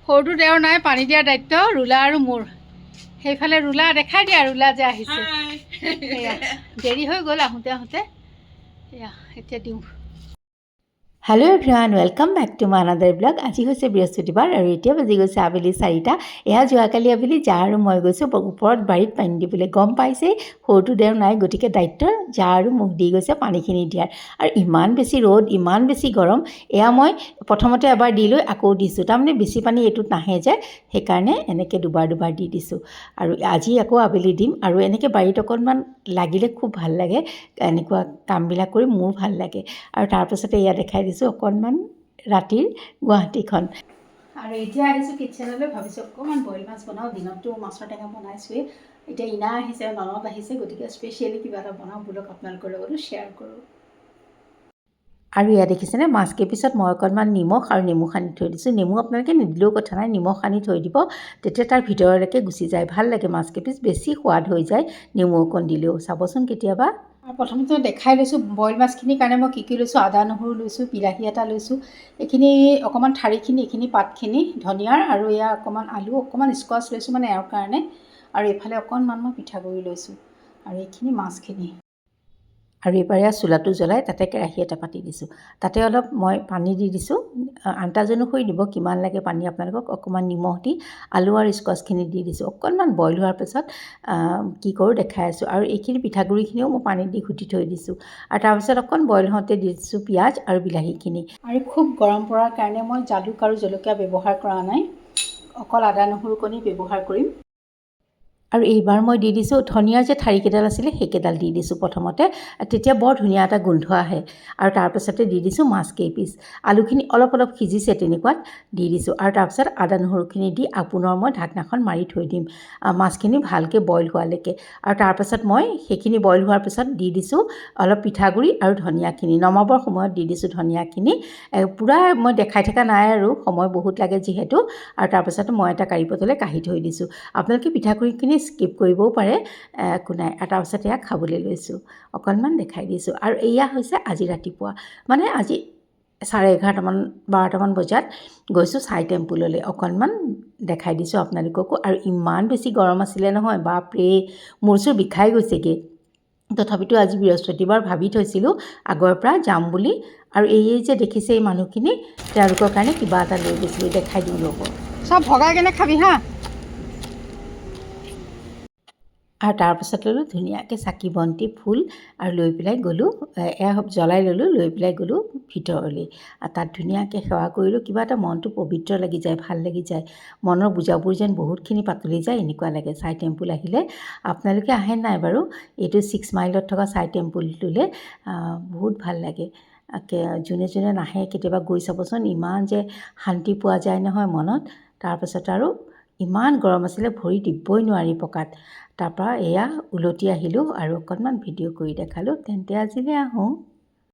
সৰুটো দেওৰ নাই পানী দিয়াৰ দায়িত্ব ৰুলা আৰু মোৰ সেইফালে ৰুলা দেখাই দিয়া ৰুলা যে আহিছে এয়া দেৰি হৈ গ'ল আহোঁতে আহোঁতে এয়া এতিয়া দিওঁ hello' everyone welcome back to my another blog আজি হৈছে বৃহস্পতিবাৰ আৰু এতিয়া বাজি গৈছে আবেলি 4টা এয়া যোৱাকালি আবেলি যা আৰু মই গৈছোঁ ওপৰত বাৰীত পানী দিবলৈ গম পাইছেই সৰুটো দেও নাই গতিকে দায়িত্ব যা আৰু মোক দি গৈছে পানীখিনি দিয়াৰ আৰু ইমান বেছি ৰ'দ ইমান বেছি গৰম এয়া মই প্ৰথমতে এবাৰ দি লৈ আকৌ দিছোঁ তাৰমানে বেছি পানী এইটোত নাহে যে সেইকাৰণে এনেকৈ দুবাৰ দি দিছোঁ আৰু আজি আকৌ আবেলি দিম আৰু এনেকৈ বাৰীত অকণমান লাগিলে খুব ভাল লাগে এনেকুৱা কামবিলাক কৰি মোৰ ভাল লাগে আৰু তাৰপাছতে এয়া দেখাই দিছোঁ অকণমান ৰাতিৰ গুৱাহাটীখন আৰু এতিয়া আহিছোঁ কিটচেনলৈ ভাবিছোঁ অকণমান বইল মাছ বনাওঁ দিনততো মাছৰ টেঙা বনাইছোৱেই এতিয়া ইনা আহিছে ননদ আহিছে গতিকে স্পেচিয়েলি কিবা এটা বনাওঁ বোলক আপোনালোকৰ লগতো শ্বেয়াৰ কৰোঁ আৰু ইয়াত দেখিছেনে মাছকেইপিছত মই অকণমান নিমখ আৰু নেমু সানি থৈ দিছোঁ নেমু আপোনালোকে নিদিলেও কথা নাই নিমখ সানি থৈ দিব তেতিয়া তাৰ ভিতৰলৈকে গুচি যায় ভাল লাগে মাছকেইপিচ বেছি সোৱাদ হৈ যায় নেমু অকণ দিলেও চাবচোন কেতিয়াবা আৰু প্ৰথমতে দেখাই লৈছোঁ বইল মাছখিনিৰ কাৰণে মই কি লৈছোঁ আদা নহৰু লৈছোঁ বিলাহী এটা লৈছোঁ এইখিনি অকণমান ঠাৰিখিনি এইখিনি পাতখিনি ধনিয়াৰ আৰু এয়া অকণমান আলু অকণমান স্কোৱাচ লৈছোঁ মানে এওঁৰ কাৰণে আৰু এইফালে অকণমান মই পিঠাগুড়ি লৈছোঁ আৰু এইখিনি মাছখিনি আৰু এইবাৰ এয়া চোলাটো জ্বলাই তাতে কেৰাহী এটা পাতি দিছোঁ তাতে অলপ মই পানী দি দিছোঁ আন্দাজ অনুসৰি দিব কিমান লাগে পানী আপোনালোকক অকণমান নিমখ দি আলু আৰু স্কোৱাচখিনি দি দিছোঁ অকণমান বইল হোৱাৰ পিছত কি কৰোঁ দেখাই আছোঁ আৰু এইখিনি পিঠাগুড়িখিনিও মই পানীত দি ঘুটি থৈ দিছোঁ আৰু তাৰপিছত অকণ বইল হওঁতে দি দিছোঁ পিঁয়াজ আৰু বিলাহীখিনি আৰু খুব গৰম পৰাৰ কাৰণে মই জালুক আৰু জলকীয়া ব্যৱহাৰ কৰা নাই অকল আদা নহৰু কণি ব্যৱহাৰ কৰিম আৰু এইবাৰ মই দি দিছোঁ ধনিয়াৰ যে ঠাৰিকেইডাল আছিলে সেইকেইডাল দি দিছোঁ প্ৰথমতে তেতিয়া বৰ ধুনীয়া এটা গোন্ধ আহে আৰু তাৰপাছতে দি দিছোঁ মাছ কেইপিচ আলুখিনি অলপ সিজিছে তেনেকুৱাত দি দিছোঁ আৰু তাৰপিছত আদা নহৰুখিনি দি পুনৰ মই ঢাকনাখন মাৰি থৈ দিম মাছখিনি ভালকৈ বইল হোৱালৈকে আৰু তাৰপাছত মই সেইখিনি বইল হোৱাৰ পিছত দি দিছোঁ অলপ পিঠাগুড়ি আৰু ধনিয়াখিনি নমাবৰ সময়ত দি দিছোঁ ধনিয়াখিনি পূৰা মই দেখাই থকা নাই আৰু সময় বহুত লাগে যিহেতু আৰু তাৰপাছত মই এটা কাঁহী পটলে কাঢ়ি থৈ দিছোঁ আপোনালোকে পিঠাগুড়িখিনি স্কিপ কৰিবও পাৰে একো নাই আৰু তাৰপিছত এয়া খাবলৈ লৈছোঁ অকণমান দেখাই দিছোঁ আৰু এয়া হৈছে আজি ৰাতিপুৱা মানে আজি 11:30 12টামান বজাত গৈছোঁ চাই টেম্পুললৈ অকণমান দেখাই দিছোঁ আপোনালোককো আৰু ইমান বেছি গৰম আছিলে নহয় বাপৰে মোৰ চোৰ বিষাই গৈছেগৈ তথাপিতো আজি বৃহস্পতিবাৰ ভাবি থৈছিলোঁ আগৰ পৰা যাম বুলি আৰু এই যে দেখিছে এই মানুহখিনি তেওঁলোকৰ কাৰণে কিবা এটা লৈ গৈছিলোঁ দেখাই দিওঁ ৰ'ব চব ভগাই কেনে খাবি হা আৰু তাৰপাছত ল'লোঁ ধুনীয়াকৈ চাকি বন্তি ফুল আৰু লৈ পেলাই গ'লোঁ এয়া জ্বলাই ল'লোঁ লৈ পেলাই গ'লোঁ ভিতৰলৈ আৰু তাত ধুনীয়াকৈ সেৱা কৰিলোঁ কিবা এটা মনটো পবিত্ৰ লাগি যায় ভাল লাগি যায় মনৰ বুজাবোৰ যেন বহুতখিনি পাতলি যায় এনেকুৱা লাগে চাই টেম্পুল আহিলে আপোনালোকে আহে নাই বাৰু এইটো 6 মাইলত থকা চাই টেম্পুলটোলৈ বহুত ভাল লাগে যোনে যোনে নাহে কেতিয়াবা গৈ চাবচোন ইমান যে শান্তি পোৱা যায় নহয় মনত তাৰপাছত আৰু ইমান গৰম আছিলে ভৰি দিবই নোৱাৰি পকাত তাৰপৰা এয়া উলটি আহিলোঁ আৰু অকণমান ভিডিঅ' কৰি দেখালোঁ তেন্তে আজিলৈ আহোঁ